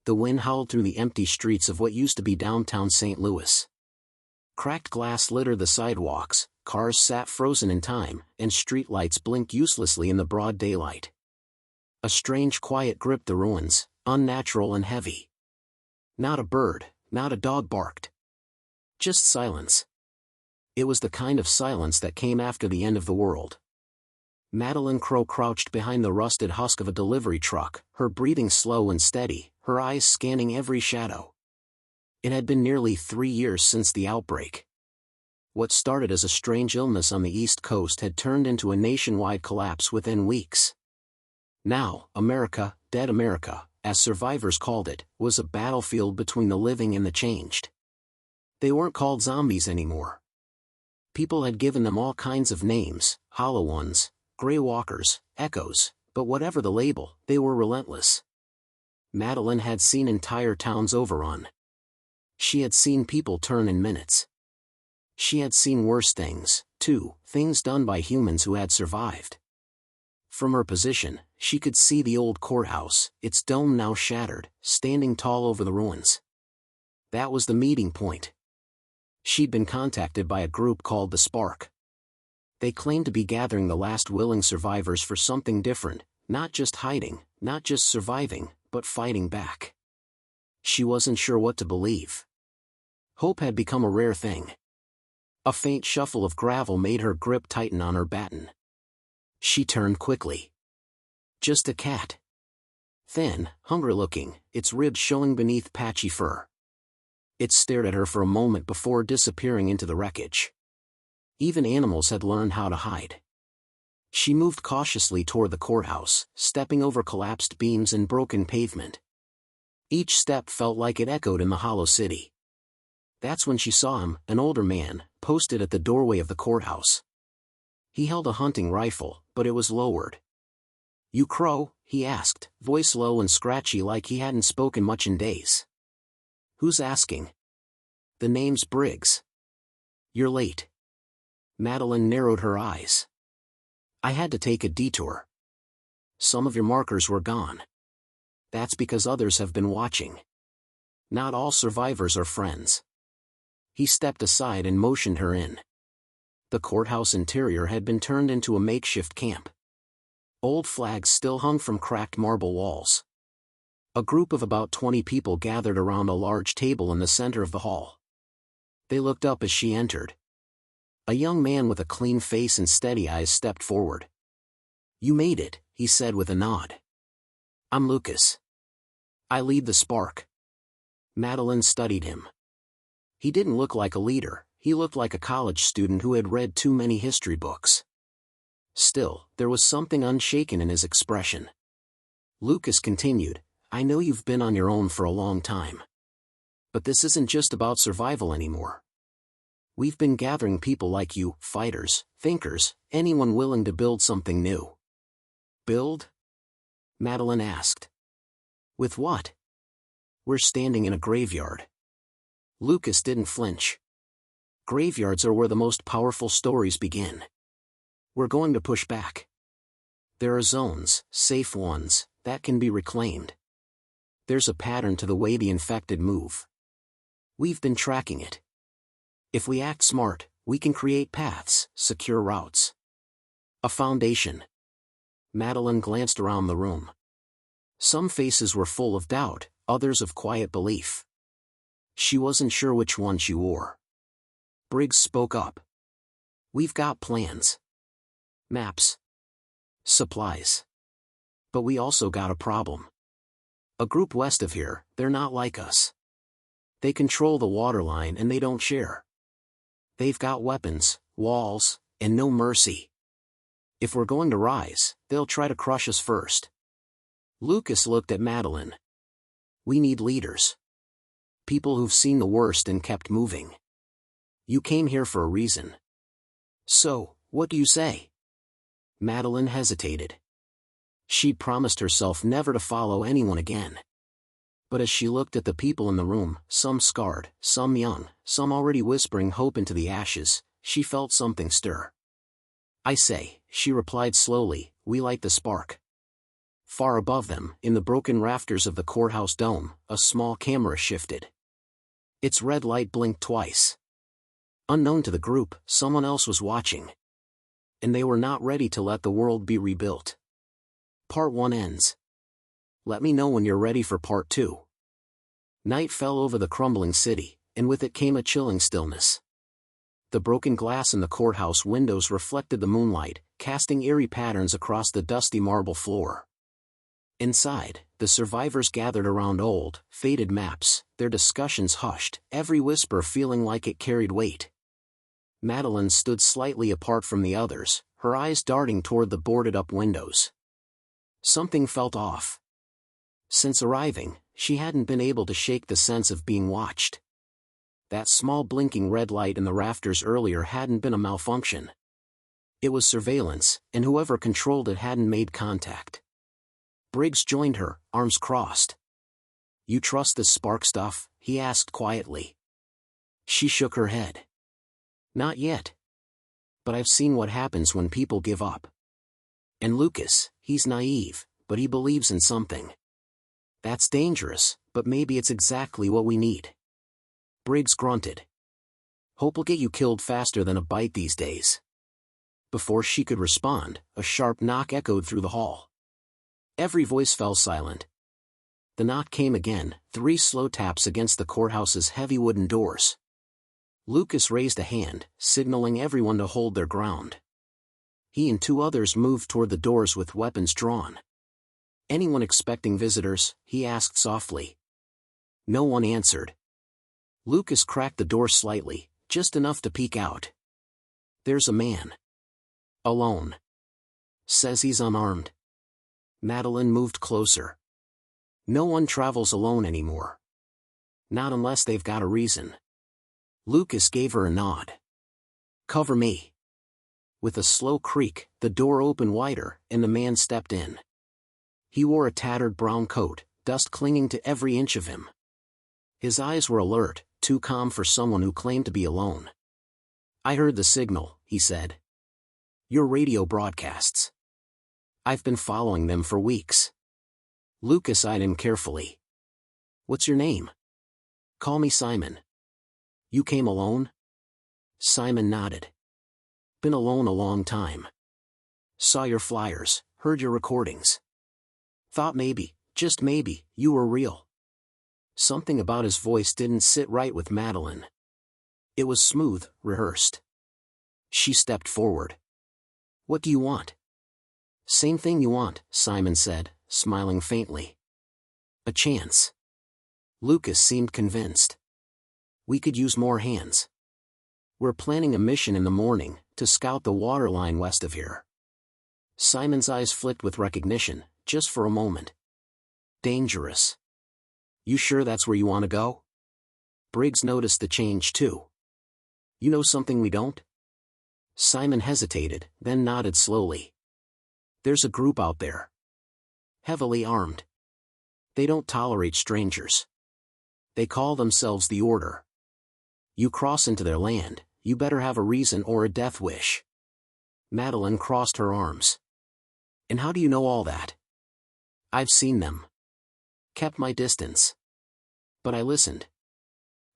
The wind howled through the empty streets of what used to be downtown St. Louis. Cracked glass littered the sidewalks, cars sat frozen in time, and streetlights blinked uselessly in the broad daylight. A strange quiet gripped the ruins, unnatural and heavy. Not a bird, not a dog barked. Just silence. It was the kind of silence that came after the end of the world. Madeline Crow crouched behind the rusted husk of a delivery truck, her breathing slow and steady, her eyes scanning every shadow. It had been nearly 3 years since the outbreak. What started as a strange illness on the East Coast had turned into a nationwide collapse within weeks. Now, America, Dead America, as survivors called it, was a battlefield between the living and the changed. They weren't called zombies anymore. People had given them all kinds of names, hollow ones, gray walkers, echoes, but whatever the label, they were relentless. Madeline had seen entire towns overrun. She had seen people turn in minutes. She had seen worse things, too, things done by humans who had survived. From her position, she could see the old courthouse, its dome now shattered, standing tall over the ruins. That was the meeting point. She'd been contacted by a group called the Spark. They claimed to be gathering the last willing survivors for something different, not just hiding, not just surviving, but fighting back. She wasn't sure what to believe. Hope had become a rare thing. A faint shuffle of gravel made her grip tighten on her baton. She turned quickly. Just a cat. Thin, hungry-looking, its ribs showing beneath patchy fur. It stared at her for a moment before disappearing into the wreckage. Even animals had learned how to hide. She moved cautiously toward the courthouse, stepping over collapsed beams and broken pavement. Each step felt like it echoed in the hollow city. That's when she saw him, an older man, posted at the doorway of the courthouse. He held a hunting rifle, but it was lowered. "You Crow?" he asked, voice low and scratchy like he hadn't spoken much in days. "Who's asking?" "The name's Briggs." "You're late." Madeline narrowed her eyes. "I had to take a detour. Some of your markers were gone. That's because others have been watching. Not all survivors are friends." He stepped aside and motioned her in. The courthouse interior had been turned into a makeshift camp. Old flags still hung from cracked marble walls. A group of about 20 people gathered around a large table in the center of the hall. They looked up as she entered. A young man with a clean face and steady eyes stepped forward. "You made it," he said with a nod. "I'm Lucas. I lead the Spark." Madeline studied him. He didn't look like a leader, he looked like a college student who had read too many history books. Still, there was something unshaken in his expression. Lucas continued, "I know you've been on your own for a long time. But this isn't just about survival anymore. We've been gathering people like you, fighters, thinkers, anyone willing to build something new." "Build?" Madeline asked. "With what?" "We're standing in a graveyard." Lucas didn't flinch. "Graveyards are where the most powerful stories begin. We're going to push back. There are zones, safe ones, that can be reclaimed. There's a pattern to the way the infected move. We've been tracking it. If we act smart, we can create paths, secure routes. A foundation." Madeline glanced around the room. Some faces were full of doubt, others of quiet belief. She wasn't sure which one she wore. Briggs spoke up. "We've got plans. Maps. Supplies. But we also got a problem. A group west of here, they're not like us. They control the waterline and they don't share. They've got weapons, walls, and no mercy. If we're going to rise, they'll try to crush us first." Lucas looked at Madeline. "We need leaders. People who've seen the worst and kept moving. You came here for a reason. So, what do you say?" Madeline hesitated. She'd promised herself never to follow anyone again. But as she looked at the people in the room, some scarred, some young, some already whispering hope into the ashes, she felt something stir. "I say," she replied slowly, "we light the Spark. Far above them, in the broken rafters of the courthouse dome, a small camera shifted. Its red light blinked twice. Unknown to the group, someone else was watching. And they were not ready to let the world be rebuilt. Part 1 ends. Let me know when you're ready for Part 2. Night fell over the crumbling city, and with it came a chilling stillness. The broken glass in the courthouse windows reflected the moonlight, casting eerie patterns across the dusty marble floor. Inside, the survivors gathered around old, faded maps, their discussions hushed, every whisper feeling like it carried weight. Madeline stood slightly apart from the others, her eyes darting toward the boarded-up windows. Something felt off. Since arriving, she hadn't been able to shake the sense of being watched. That small blinking red light in the rafters earlier hadn't been a malfunction. It was surveillance, and whoever controlled it hadn't made contact. Briggs joined her, arms crossed. "You trust this spark stuff?" he asked quietly. She shook her head. "Not yet. But I've seen what happens when people give up. And Lucas, he's naive, but he believes in something. That's dangerous, but maybe it's exactly what we need." Briggs grunted. "Hope will get you killed faster than a bite these days." Before she could respond, a sharp knock echoed through the hall. Every voice fell silent. The knock came again, 3 slow taps against the courthouse's heavy wooden doors. Lucas raised a hand, signaling everyone to hold their ground. He and 2 others moved toward the doors with weapons drawn. "Anyone expecting visitors?" he asked softly. No one answered. Lucas cracked the door slightly, just enough to peek out. "There's a man. Alone. Says he's unarmed." Madeline moved closer. "No one travels alone anymore. Not unless they've got a reason." Lucas gave her a nod. "Cover me." With a slow creak, the door opened wider, and the man stepped in. He wore a tattered brown coat, dust clinging to every inch of him. His eyes were alert, too calm for someone who claimed to be alone. "I heard the signal," he said. "Your radio broadcasts. I've been following them for weeks." Lucas eyed him carefully. "What's your name?" "Call me Simon." "You came alone?" Simon nodded. "Been alone a long time. Saw your flyers, heard your recordings. Thought maybe, just maybe, you were real." Something about his voice didn't sit right with Madeline. It was smooth, rehearsed. She stepped forward. "What do you want?" "Same thing you want," Simon said, smiling faintly. "A chance." Lucas seemed convinced. "We could use more hands. We're planning a mission in the morning, to scout the waterline west of here." Simon's eyes flicked with recognition, just for a moment. "Dangerous. You sure that's where you want to go?" Briggs noticed the change too. "You know something we don't?" Simon hesitated, then nodded slowly. "There's a group out there. Heavily armed. They don't tolerate strangers. They call themselves the Order. You cross into their land, you better have a reason or a death wish." Madeline crossed her arms. "And how do you know all that?" "I've seen them. Kept my distance. But I listened.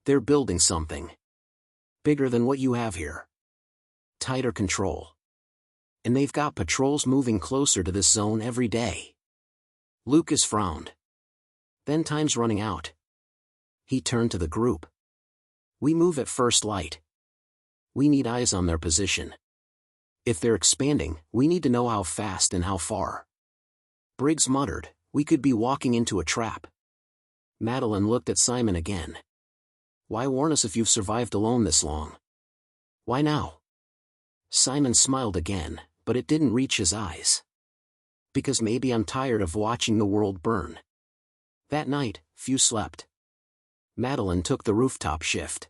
They're building something. Bigger than what you have here. Tighter control. And they've got patrols moving closer to this zone every day." Lucas frowned. "Then time's running out." He turned to the group. "We move at first light. We need eyes on their position. If they're expanding, we need to know how fast and how far." Briggs muttered, "We could be walking into a trap." Madeline looked at Simon again. "Why warn us if you've survived alone this long? Why now?" Simon smiled again, but it didn't reach his eyes. "Because maybe I'm tired of watching the world burn." That night, few slept. Madeline took the rooftop shift.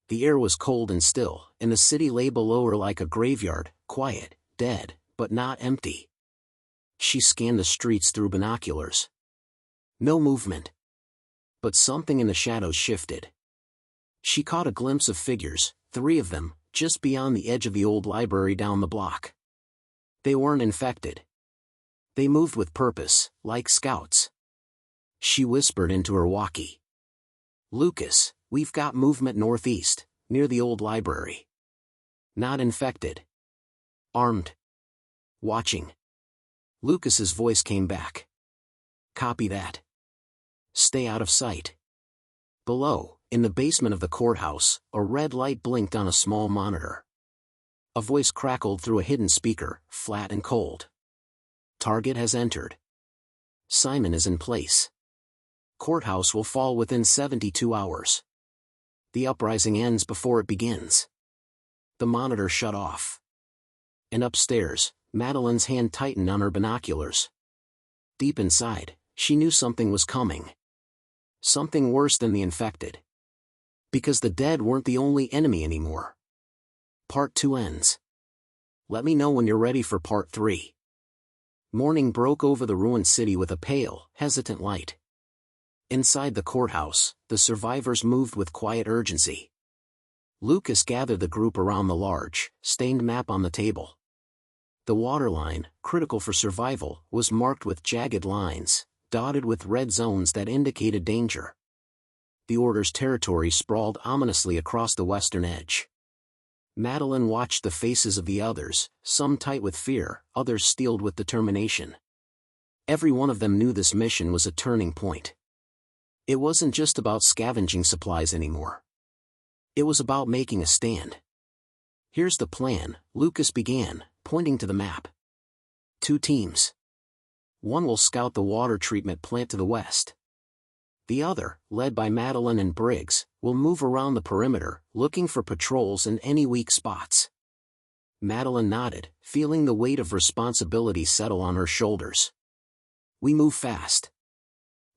The air was cold and still, and the city lay below her like a graveyard, quiet, dead, but not empty. She scanned the streets through binoculars. No movement. But something in the shadows shifted. She caught a glimpse of figures, 3 of them, just beyond the edge of the old library down the block. They weren't infected. They moved with purpose, like scouts. She whispered into her walkie. "Lucas, we've got movement northeast, near the old library. Not infected. Armed. Watching." Lucas's voice came back. "Copy that. Stay out of sight." Below, in the basement of the courthouse, a red light blinked on a small monitor. A voice crackled through a hidden speaker, flat and cold. "Target has entered. Simon is in place. Courthouse will fall within 72 hours. The uprising ends before it begins." The monitor shut off. And upstairs, Madeline's hand tightened on her binoculars. Deep inside, she knew something was coming. Something worse than the infected. Because the dead weren't the only enemy anymore. Part 2 ends. Let me know when you're ready for Part 3. Morning broke over the ruined city with a pale, hesitant light. Inside the courthouse, the survivors moved with quiet urgency. Lucas gathered the group around the large, stained map on the table. The waterline, critical for survival, was marked with jagged lines, dotted with red zones that indicated danger. The Order's territory sprawled ominously across the western edge. Madeline watched the faces of the others, some tight with fear, others steeled with determination. Every one of them knew this mission was a turning point. It wasn't just about scavenging supplies anymore. It was about making a stand. "Here's the plan," Lucas began, pointing to the map. 2 teams. One will scout the water treatment plant to the west. The other, led by Madeline and Briggs, will move around the perimeter, looking for patrols and any weak spots. Madeline nodded, feeling the weight of responsibility settle on her shoulders. "We move fast.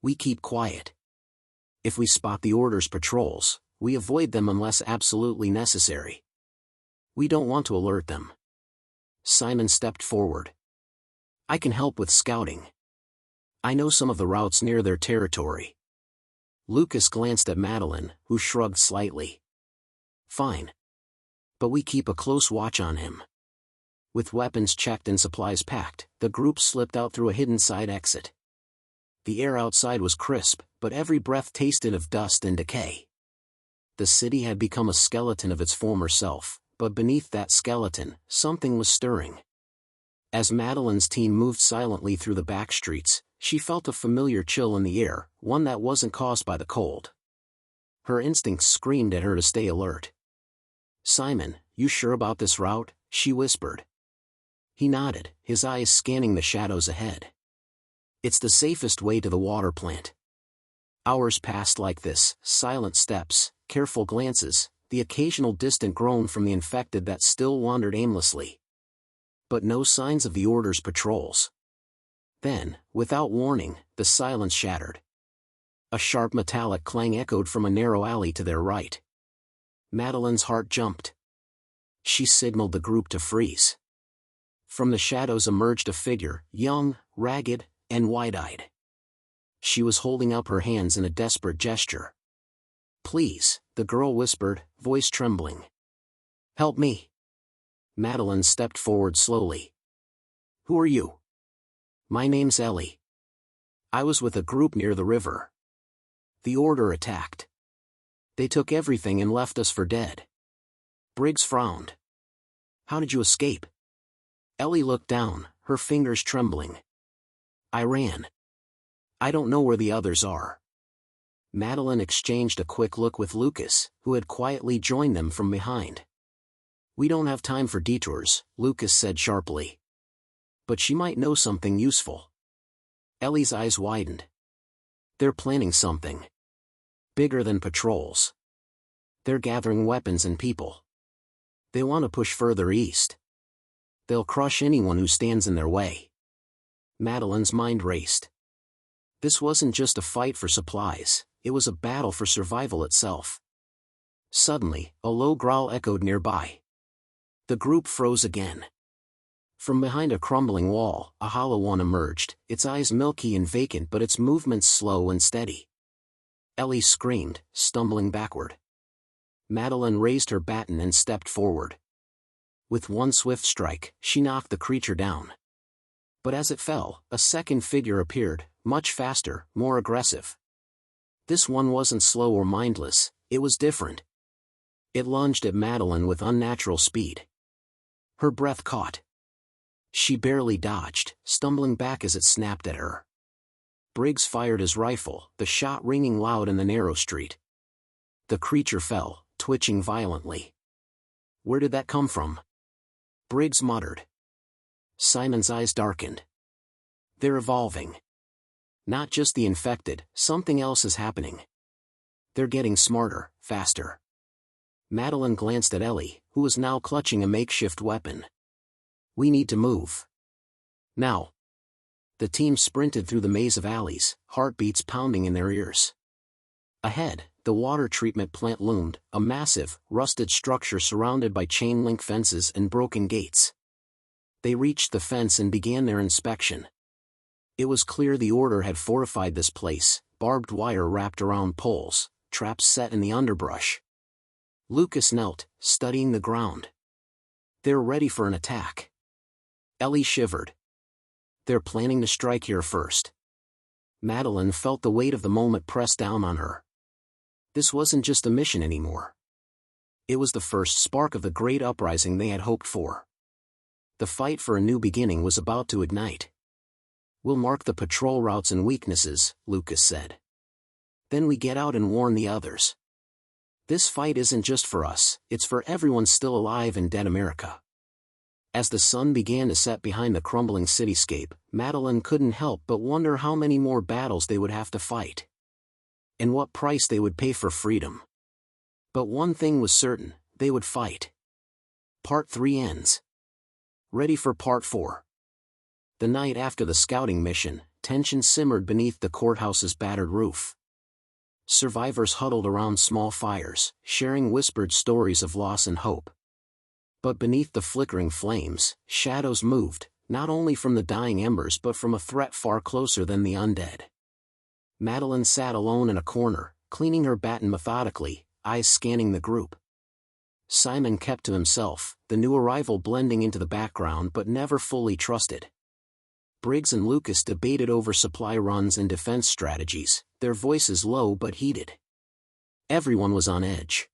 We keep quiet. If we spot the Order's patrols, we avoid them unless absolutely necessary. We don't want to alert them." Simon stepped forward. "I can help with scouting. I know some of the routes near their territory." Lucas glanced at Madeline, who shrugged slightly. "Fine. But we keep a close watch on him." With weapons checked and supplies packed, the group slipped out through a hidden side exit. The air outside was crisp, but every breath tasted of dust and decay. The city had become a skeleton of its former self, but beneath that skeleton, something was stirring. As Madeline's team moved silently through the back streets, she felt a familiar chill in the air, one that wasn't caused by the cold. Her instincts screamed at her to stay alert. "Simon, you sure about this route?" she whispered. He nodded, his eyes scanning the shadows ahead. "It's the safest way to the water plant." Hours passed like this, silent steps, careful glances, the occasional distant groan from the infected that still wandered aimlessly. But no signs of the Order's patrols. Then, without warning, the silence shattered. A sharp metallic clang echoed from a narrow alley to their right. Madeline's heart jumped. She signaled the group to freeze. From the shadows emerged a figure, young, ragged, and wide-eyed. She was holding up her hands in a desperate gesture. "Please," the girl whispered, voice trembling. "Help me." Madeline stepped forward slowly. "Who are you?" "My name's Ellie. I was with a group near the river. The Order attacked. They took everything and left us for dead." Briggs frowned. "How did you escape?" Ellie looked down, her fingers trembling. "I ran. I don't know where the others are." Madeline exchanged a quick look with Lucas, who had quietly joined them from behind. "We don't have time for detours," Lucas said sharply. "But she might know something useful." Ellie's eyes widened. "They're planning something. Bigger than patrols. They're gathering weapons and people. They want to push further east. They'll crush anyone who stands in their way." Madeline's mind raced. This wasn't just a fight for supplies, it was a battle for survival itself. Suddenly, a low growl echoed nearby. The group froze again. From behind a crumbling wall, a hollow one emerged, its eyes milky and vacant but its movements slow and steady. Ellie screamed, stumbling backward. Madeline raised her baton and stepped forward. With one swift strike, she knocked the creature down. But as it fell, a second figure appeared, much faster, more aggressive. This one wasn't slow or mindless, it was different. It lunged at Madeline with unnatural speed. Her breath caught. She barely dodged, stumbling back as it snapped at her. Briggs fired his rifle, the shot ringing loud in the narrow street. The creature fell, twitching violently. Where did that come from? Briggs muttered. Simon's eyes darkened. They're evolving. Not just the infected, something else is happening. They're getting smarter, faster. Madeline glanced at Ellie, who was now clutching a makeshift weapon. We need to move. Now. The team sprinted through the maze of alleys, heartbeats pounding in their ears. Ahead, the water treatment plant loomed, a massive, rusted structure surrounded by chain-link fences and broken gates. They reached the fence and began their inspection. It was clear the Order had fortified this place, barbed wire wrapped around poles, traps set in the underbrush. Lucas knelt, studying the ground. They're ready for an attack. Ellie shivered. They're planning to strike here first. Madeline felt the weight of the moment press down on her. This wasn't just a mission anymore. It was the first spark of the Great Uprising they had hoped for. The fight for a new beginning was about to ignite. We'll mark the patrol routes and weaknesses, Lucas said. Then we get out and warn the others. This fight isn't just for us, it's for everyone still alive in dead America. As the sun began to set behind the crumbling cityscape, Madeline couldn't help but wonder how many more battles they would have to fight. And what price they would pay for freedom. But one thing was certain, they would fight. Part 3 ends. Ready for Part 4. The night after the scouting mission, tension simmered beneath the courthouse's battered roof. Survivors huddled around small fires, sharing whispered stories of loss and hope. But beneath the flickering flames, shadows moved, not only from the dying embers but from a threat far closer than the undead. Madeline sat alone in a corner, cleaning her baton methodically, eyes scanning the group. Simon kept to himself, the new arrival blending into the background but never fully trusted. Briggs and Lucas debated over supply runs and defense strategies, their voices low but heated. Everyone was on edge.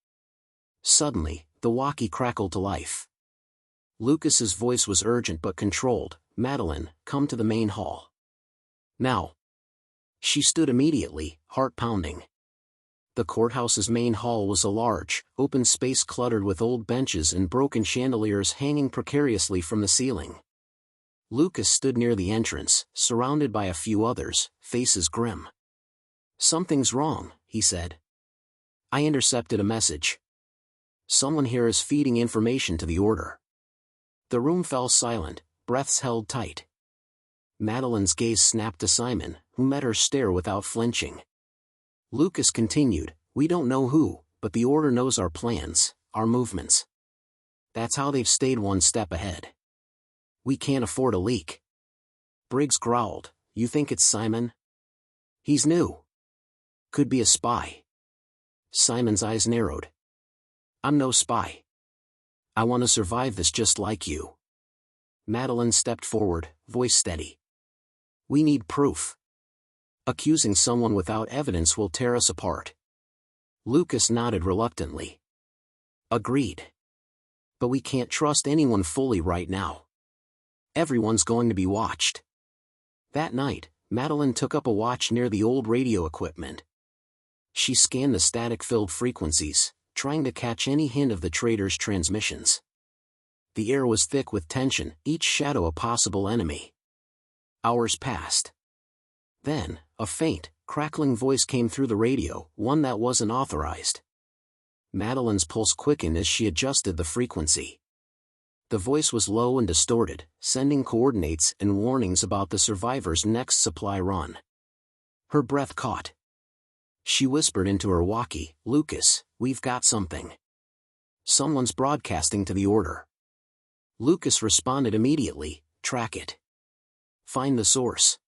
Suddenly, the walkie crackled to life. Lucas's voice was urgent but controlled. Madeline, come to the main hall. Now. She stood immediately, heart pounding. The courthouse's main hall was a large, open space cluttered with old benches and broken chandeliers hanging precariously from the ceiling. Lucas stood near the entrance, surrounded by a few others, faces grim. Something's wrong, he said. I intercepted a message. Someone here is feeding information to the Order. The room fell silent, breaths held tight. Madeline's gaze snapped to Simon, who met her stare without flinching. Lucas continued, we don't know who, but the Order knows our plans, our movements. That's how they've stayed one step ahead. We can't afford a leak. Briggs growled, you think it's Simon? He's new. Could be a spy. Simon's eyes narrowed. I'm no spy. I want to survive this just like you. Madeline stepped forward, voice steady. We need proof. Accusing someone without evidence will tear us apart. Lucas nodded reluctantly. Agreed. But we can't trust anyone fully right now. Everyone's going to be watched. That night, Madeline took up a watch near the old radio equipment. She scanned the static-filled frequencies, trying to catch any hint of the traitors' transmissions. The air was thick with tension, each shadow a possible enemy. Hours passed. Then, a faint, crackling voice came through the radio, one that wasn't authorized. Madeline's pulse quickened as she adjusted the frequency. The voice was low and distorted, sending coordinates and warnings about the survivors' next supply run. Her breath caught. She whispered into her walkie, Lucas, we've got something. Someone's broadcasting to the Order. Lucas responded immediately, track it. Find the source.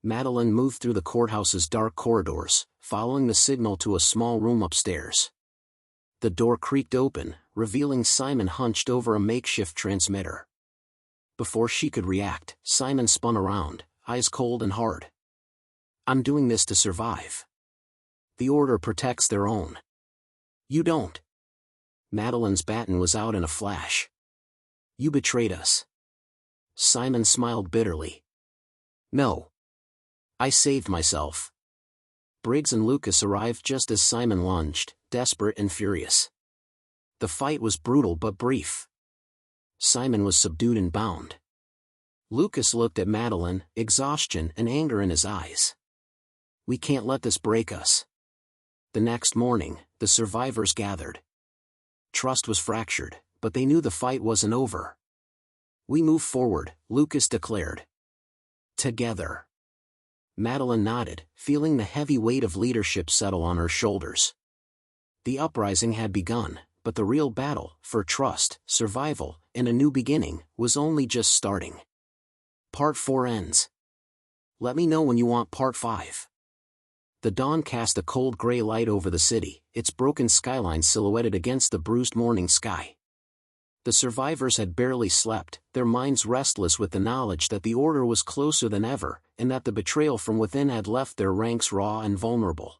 Madeline moved through the courthouse's dark corridors, following the signal to a small room upstairs. The door creaked open, revealing Simon hunched over a makeshift transmitter. Before she could react, Simon spun around, eyes cold and hard. I'm doing this to survive. The Order protects their own. You don't. Madeline's baton was out in a flash. You betrayed us. Simon smiled bitterly. No. I saved myself. Briggs and Lucas arrived just as Simon lunged, desperate and furious. The fight was brutal but brief. Simon was subdued and bound. Lucas looked at Madeline, exhaustion and anger in his eyes. We can't let this break us. The next morning, the survivors gathered. Trust was fractured, but they knew the fight wasn't over. We move forward, Lucas declared. Together. Madeline nodded, feeling the heavy weight of leadership settle on her shoulders. The uprising had begun, but the real battle, for trust, survival, and a new beginning, was only just starting. Part 4 ends. Let me know when you want Part 5. The dawn cast a cold gray light over the city, its broken skyline silhouetted against the bruised morning sky. The survivors had barely slept, their minds restless with the knowledge that the Order was closer than ever, and that the betrayal from within had left their ranks raw and vulnerable.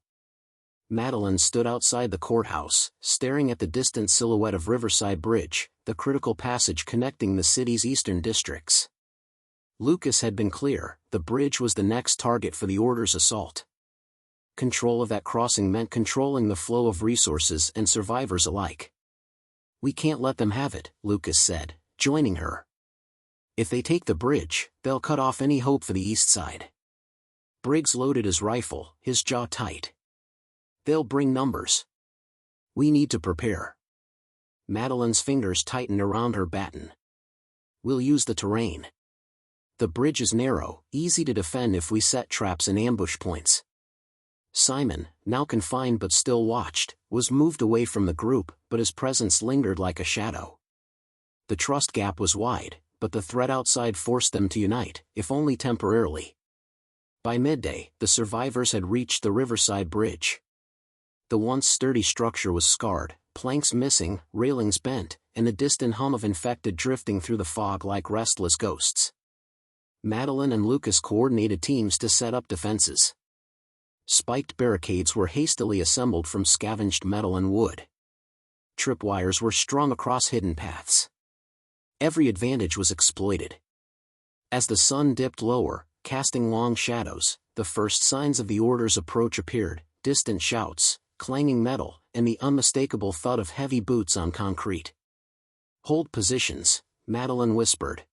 Madeline stood outside the courthouse, staring at the distant silhouette of Riverside Bridge, the critical passage connecting the city's eastern districts. Lucas had been clear, the bridge was the next target for the Order's assault. Control of that crossing meant controlling the flow of resources and survivors alike. We can't let them have it, Lucas said, joining her. If they take the bridge, they'll cut off any hope for the east side. Briggs loaded his rifle, his jaw tight. They'll bring numbers. We need to prepare. Madeline's fingers tightened around her baton. We'll use the terrain. The bridge is narrow, easy to defend if we set traps and ambush points. Simon, now confined but still watched, was moved away from the group, but his presence lingered like a shadow. The trust gap was wide, but the threat outside forced them to unite, if only temporarily. By midday, the survivors had reached the Riverside Bridge. The once sturdy structure was scarred, planks missing, railings bent, and the distant hum of infected drifting through the fog like restless ghosts. Madeline and Lucas coordinated teams to set up defenses. Spiked barricades were hastily assembled from scavenged metal and wood. Tripwires were strung across hidden paths. Every advantage was exploited. As the sun dipped lower, casting long shadows, the first signs of the Order's approach appeared, distant shouts, clanging metal, and the unmistakable thud of heavy boots on concrete. Hold positions, Madeline whispered.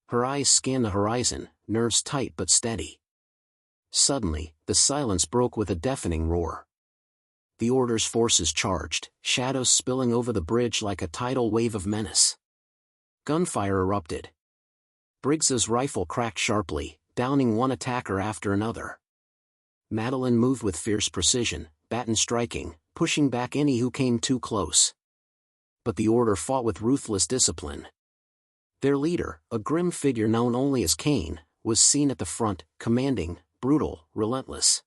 Her eyes scanned the horizon, nerves tight but steady. Suddenly, the silence broke with a deafening roar. The Order's forces charged, shadows spilling over the bridge like a tidal wave of menace. Gunfire erupted. Briggs's rifle cracked sharply, downing one attacker after another. Madeline moved with fierce precision, baton striking, pushing back any who came too close. But the Order fought with ruthless discipline. Their leader, a grim figure known only as Cain, was seen at the front, commanding, brutal, relentless.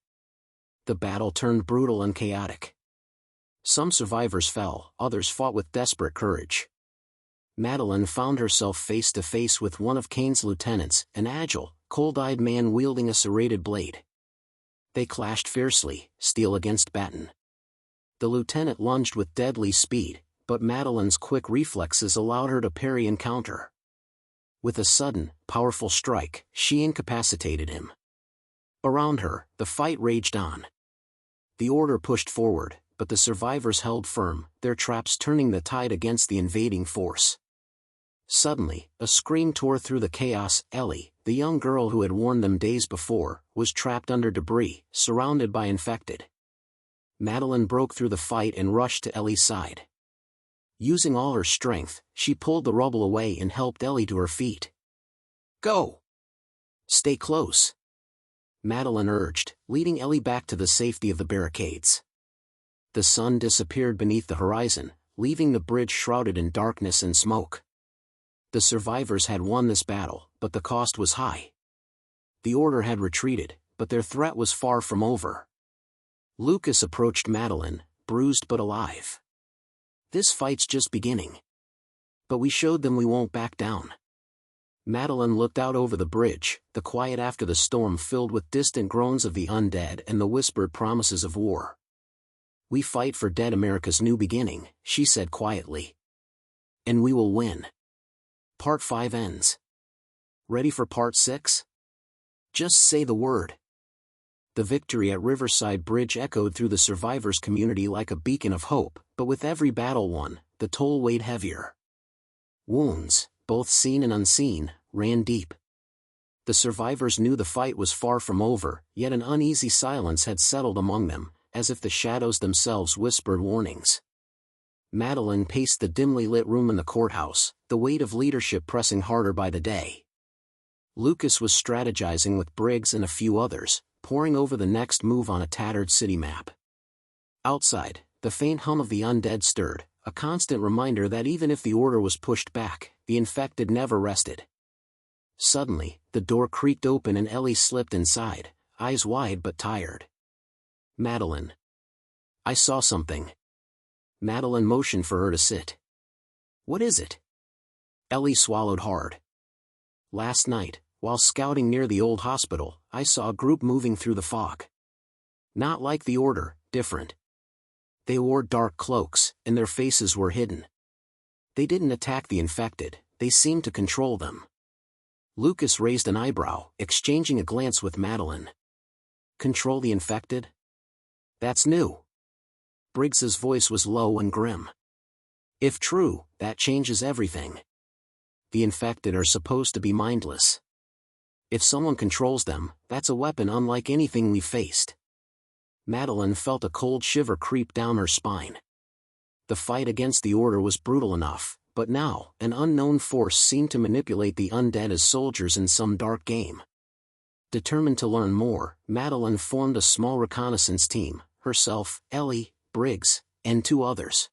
The battle turned brutal and chaotic. Some survivors fell, others fought with desperate courage. Madeline found herself face to face with one of Cain's lieutenants, an agile, cold-eyed man wielding a serrated blade. They clashed fiercely, steel against baton. The lieutenant lunged with deadly speed, but Madeline's quick reflexes allowed her to parry and counter. With a sudden, powerful strike, she incapacitated him. Around her, the fight raged on. The Order pushed forward, but the survivors held firm, their traps turning the tide against the invading force. Suddenly, a scream tore through the chaos. Ellie, the young girl who had warned them days before, was trapped under debris, surrounded by infected. Madeline broke through the fight and rushed to Ellie's side. Using all her strength, she pulled the rubble away and helped Ellie to her feet. Go! Stay close! Madeline urged, leading Ellie back to the safety of the barricades. The sun disappeared beneath the horizon, leaving the bridge shrouded in darkness and smoke. The survivors had won this battle, but the cost was high. The Order had retreated, but their threat was far from over. Lucas approached Madeline, bruised but alive. This fight's just beginning. But we showed them we won't back down. Madeline looked out over the bridge, the quiet after the storm filled with distant groans of the undead and the whispered promises of war. "We fight for dead America's new beginning," she said quietly. "And we will win." Part 5 ends. Ready for Part 6? Just say the word. The victory at Riverside Bridge echoed through the survivors' community like a beacon of hope, but with every battle won, the toll weighed heavier. Wounds, both seen and unseen, ran deep. The survivors knew the fight was far from over, yet an uneasy silence had settled among them, as if the shadows themselves whispered warnings. Madeline paced the dimly lit room in the courthouse, the weight of leadership pressing harder by the day. Lucas was strategizing with Briggs and a few others, poring over the next move on a tattered city map. Outside, the faint hum of the undead stirred, a constant reminder that even if the order was pushed back, the infected never rested. Suddenly, the door creaked open and Ellie slipped inside, eyes wide but tired. "Madeline. I saw something." Madeline motioned for her to sit. "What is it?" Ellie swallowed hard. "Last night, while scouting near the old hospital, I saw a group moving through the fog. Not like the order, different. They wore dark cloaks, and their faces were hidden. They didn't attack the infected, they seemed to control them." Lucas raised an eyebrow, exchanging a glance with Madeline. "Control the infected? That's new." Briggs's voice was low and grim. "If true, that changes everything. The infected are supposed to be mindless. If someone controls them, that's a weapon unlike anything we've faced." Madeline felt a cold shiver creep down her spine. The fight against the order was brutal enough, but now, an unknown force seemed to manipulate the undead as soldiers in some dark game. Determined to learn more, Madeline formed a small reconnaissance team, herself, Ellie, Briggs, and 2 others.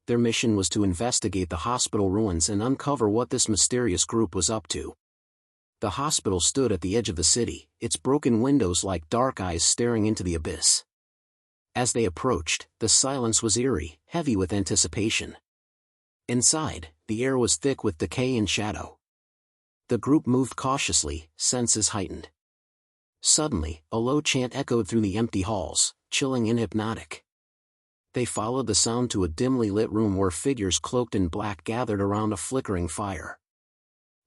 Their mission was to investigate the hospital ruins and uncover what this mysterious group was up to. The hospital stood at the edge of the city, its broken windows like dark eyes staring into the abyss. As they approached, the silence was eerie, heavy with anticipation. Inside, the air was thick with decay and shadow. The group moved cautiously, senses heightened. Suddenly, a low chant echoed through the empty halls, chilling and hypnotic. They followed the sound to a dimly lit room where figures cloaked in black gathered around a flickering fire.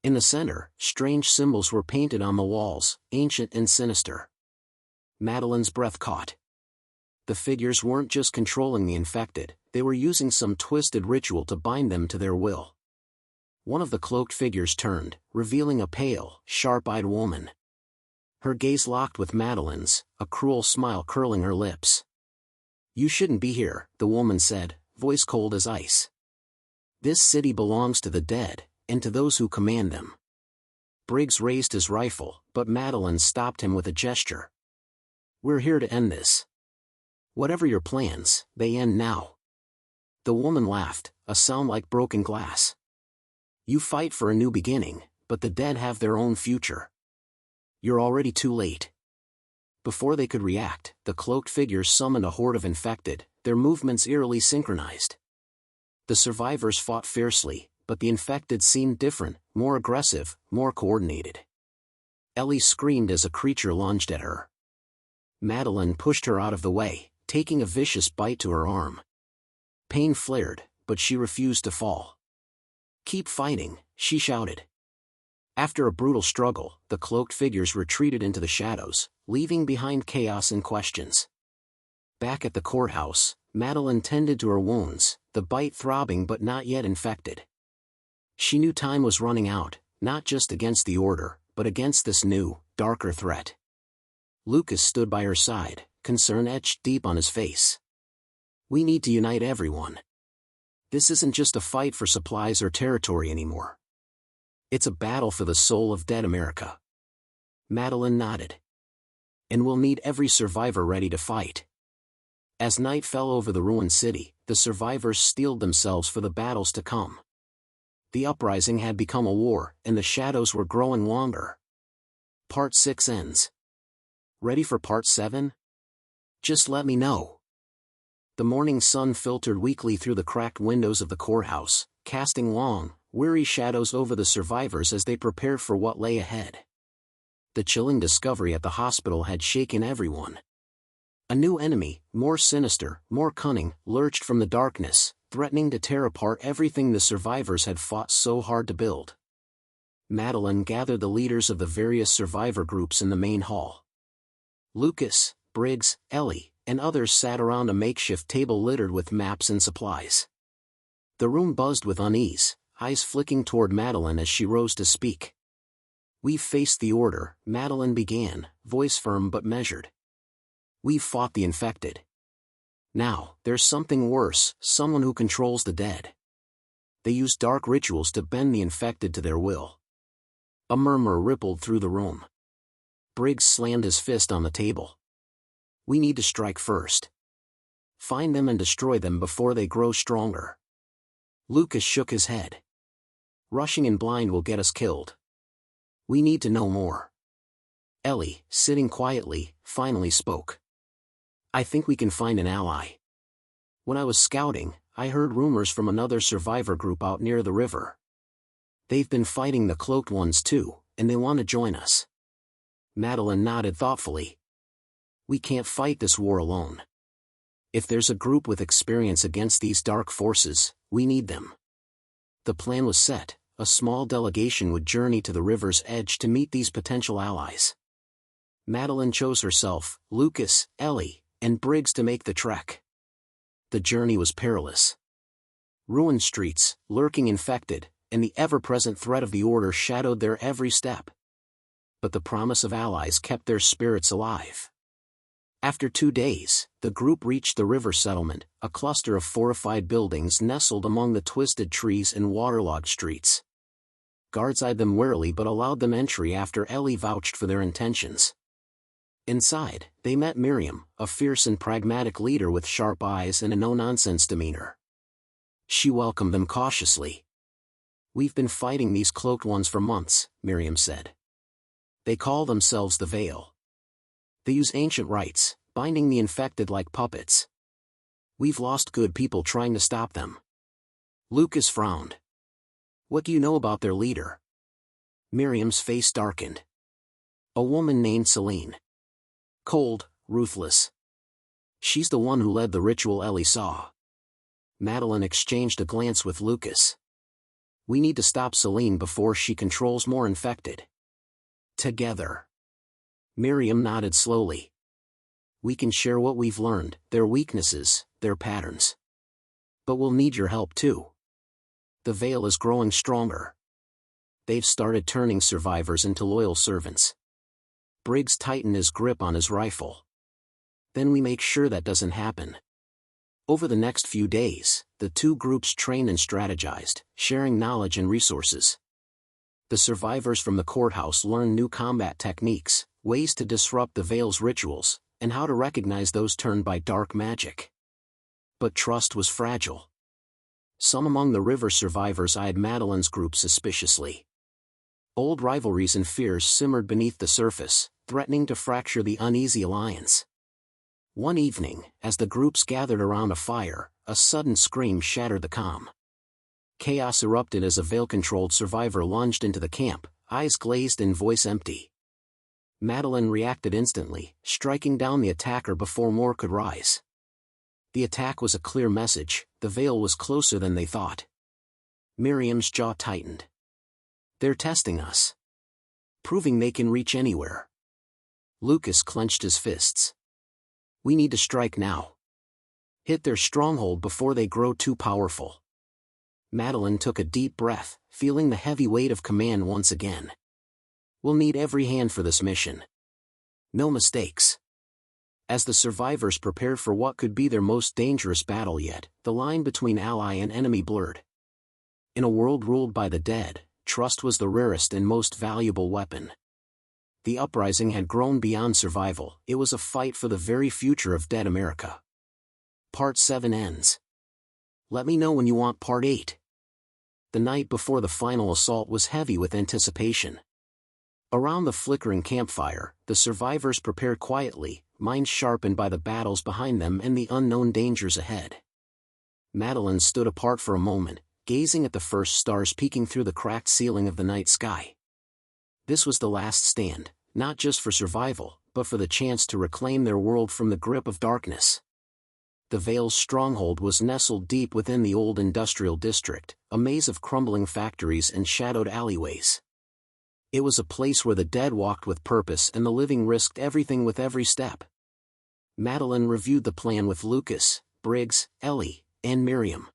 In the center, strange symbols were painted on the walls, ancient and sinister. Madeline's breath caught. The figures weren't just controlling the infected, they were using some twisted ritual to bind them to their will. One of the cloaked figures turned, revealing a pale, sharp-eyed woman. Her gaze locked with Madeline's, a cruel smile curling her lips. "You shouldn't be here," the woman said, voice cold as ice. "This city belongs to the dead, and to those who command them." Briggs raised his rifle, but Madeline stopped him with a gesture. "We're here to end this. Whatever your plans, they end now." The woman laughed, a sound like broken glass. "You fight for a new beginning, but the dead have their own future. You're already too late." Before they could react, the cloaked figures summoned a horde of infected, their movements eerily synchronized. The survivors fought fiercely, but the infected seemed different, more aggressive, more coordinated. Ellie screamed as a creature lunged at her. Madeline pushed her out of the way, taking a vicious bite to her arm. Pain flared, but she refused to fall. "Keep fighting," she shouted. After a brutal struggle, the cloaked figures retreated into the shadows, leaving behind chaos and questions. Back at the courthouse, Madeline tended to her wounds, the bite throbbing but not yet infected. She knew time was running out, not just against the order, but against this new, darker threat. Lucas stood by her side, concern etched deep on his face. "We need to unite everyone. This isn't just a fight for supplies or territory anymore. It's a battle for the soul of dead America." Madeline nodded. "And we'll need every survivor ready to fight." As night fell over the ruined city, the survivors steeled themselves for the battles to come. The uprising had become a war, and the shadows were growing longer. Part 6 ends. Ready for Part 7? Just let me know. The morning sun filtered weakly through the cracked windows of the courthouse, casting long, weary shadows over the survivors as they prepared for what lay ahead. The chilling discovery at the hospital had shaken everyone. A new enemy, more sinister, more cunning, lurched from the darkness, threatening to tear apart everything the survivors had fought so hard to build. Madeline gathered the leaders of the various survivor groups in the main hall. Lucas, Briggs, Ellie, and others sat around a makeshift table littered with maps and supplies. The room buzzed with unease, eyes flicking toward Madeline as she rose to speak. "We've faced the Order," Madeline began, voice firm but measured. "We've fought the infected. Now, there's something worse, someone who controls the dead. They use dark rituals to bend the infected to their will." A murmur rippled through the room. Briggs slammed his fist on the table. "We need to strike first. Find them and destroy them before they grow stronger." Lucas shook his head. "Rushing in blind will get us killed. We need to know more." Ellie, sitting quietly, finally spoke. "I think we can find an ally. When I was scouting, I heard rumors from another survivor group out near the river. They've been fighting the cloaked ones too, and they want to join us." Madeline nodded thoughtfully. "We can't fight this war alone. If there's a group with experience against these dark forces, we need them." The plan was set. A small delegation would journey to the river's edge to meet these potential allies. Madeline chose herself, Lucas, Ellie, and Briggs to make the trek. The journey was perilous. Ruined streets, lurking infected, and the ever-present threat of the Order shadowed their every step. But the promise of allies kept their spirits alive. After 2 days, the group reached the river settlement, a cluster of fortified buildings nestled among the twisted trees and waterlogged streets. Guards eyed them warily but allowed them entry after Ellie vouched for their intentions. Inside, they met Miriam, a fierce and pragmatic leader with sharp eyes and a no-nonsense demeanor. She welcomed them cautiously. "We've been fighting these cloaked ones for months," Miriam said. "They call themselves the Veil. They use ancient rites, binding the infected like puppets. We've lost good people trying to stop them." Lucas frowned. "What do you know about their leader?" Miriam's face darkened. "A woman named Celine. Cold, ruthless. She's the one who led the ritual Ellie saw." Madeline exchanged a glance with Lucas. "We need to stop Celine before she controls more infected." "Together." Miriam nodded slowly. "We can share what we've learned, their weaknesses, their patterns. But we'll need your help too. The Veil is growing stronger. They've started turning survivors into loyal servants." Briggs tightened his grip on his rifle. "Then we make sure that doesn't happen." Over the next few days, the two groups trained and strategized, sharing knowledge and resources. The survivors from the courthouse learned new combat techniques, ways to disrupt the Veil's rituals, and how to recognize those turned by dark magic. But trust was fragile. Some among the river survivors eyed Madeline's group suspiciously. Old rivalries and fears simmered beneath the surface, threatening to fracture the uneasy alliance. One evening, as the groups gathered around a fire, a sudden scream shattered the calm. Chaos erupted as a Veil-controlled survivor lunged into the camp, eyes glazed and voice empty. Madeline reacted instantly, striking down the attacker before more could rise. The attack was a clear message: the Veil was closer than they thought. Miriam's jaw tightened. "They're testing us. Proving they can reach anywhere." Lucas clenched his fists. "We need to strike now. Hit their stronghold before they grow too powerful." Madeline took a deep breath, feeling the heavy weight of command once again. "We'll need every hand for this mission. No mistakes." As the survivors prepared for what could be their most dangerous battle yet, the line between ally and enemy blurred. In a world ruled by the dead, trust was the rarest and most valuable weapon. The uprising had grown beyond survival; it was a fight for the very future of dead America. Part 7 ends. Let me know when you want Part 8. The night before the final assault was heavy with anticipation. Around the flickering campfire, the survivors prepared quietly, minds sharpened by the battles behind them and the unknown dangers ahead. Madeline stood apart for a moment, gazing at the first stars peeking through the cracked ceiling of the night sky. This was the last stand, not just for survival, but for the chance to reclaim their world from the grip of darkness. The Vale's stronghold was nestled deep within the old industrial district, a maze of crumbling factories and shadowed alleyways. It was a place where the dead walked with purpose and the living risked everything with every step. Madeline reviewed the plan with Lucas, Briggs, Ellie, and Miriam.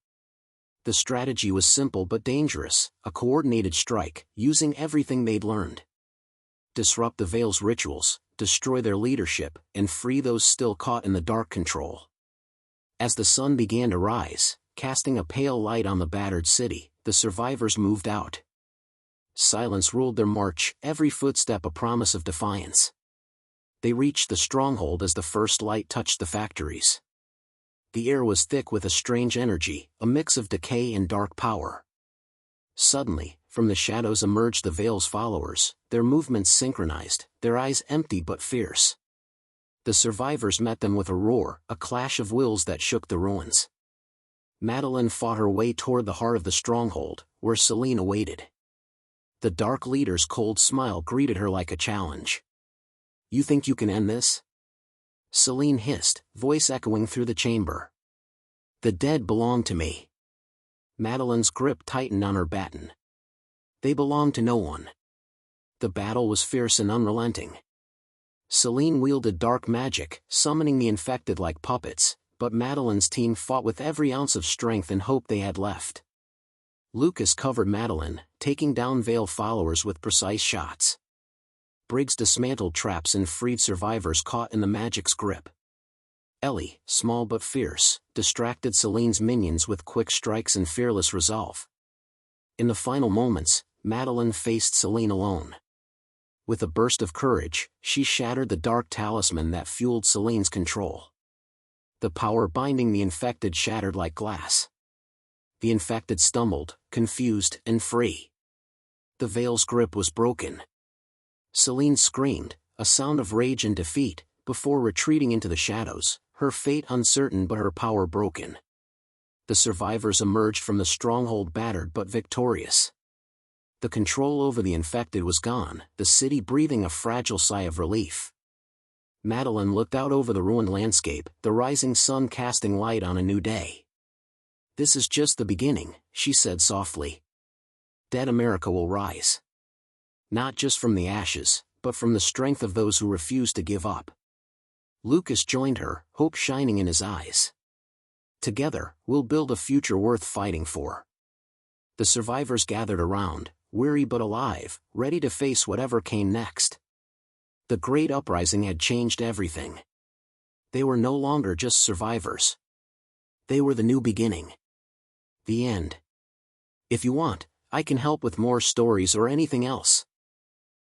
The strategy was simple but dangerous, a coordinated strike, using everything they'd learned. Disrupt the Vale's rituals, destroy their leadership, and free those still caught in the dark control. As the sun began to rise, casting a pale light on the battered city, the survivors moved out. Silence ruled their march, every footstep a promise of defiance. They reached the stronghold as the first light touched the factories. The air was thick with a strange energy, a mix of decay and dark power. Suddenly, from the shadows emerged the Vale's followers, their movements synchronized, their eyes empty but fierce. The survivors met them with a roar, a clash of wills that shook the ruins. Madeline fought her way toward the heart of the stronghold, where Celine awaited. The dark leader's cold smile greeted her like a challenge. "You think you can end this?" Celine hissed, voice echoing through the chamber. "The dead belong to me." Madeline's grip tightened on her baton. "They belong to no one." The battle was fierce and unrelenting. Celine wielded dark magic, summoning the infected like puppets, but Madeline's team fought with every ounce of strength and hope they had left. Lucas covered Madeline, taking down Vale followers with precise shots. Briggs dismantled traps and freed survivors caught in the magic's grip. Ellie, small but fierce, distracted Celine's minions with quick strikes and fearless resolve. In the final moments, Madeline faced Celine alone. With a burst of courage, she shattered the dark talisman that fueled Celine's control. The power binding the infected shattered like glass. The infected stumbled, confused and free. The Vale's grip was broken. Celine screamed, a sound of rage and defeat, before retreating into the shadows, her fate uncertain but her power broken. The survivors emerged from the stronghold battered but victorious. The control over the infected was gone, the city breathing a fragile sigh of relief. Madeline looked out over the ruined landscape, the rising sun casting light on a new day. "This is just the beginning," she said softly. "Dead America will rise. Not just from the ashes, but from the strength of those who refuse to give up." Lucas joined her, hope shining in his eyes. "Together, we'll build a future worth fighting for." The survivors gathered around, weary but alive, ready to face whatever came next. The Great Uprising had changed everything. They were no longer just survivors. They were the new beginning. The end. If you want, I can help with more stories or anything else.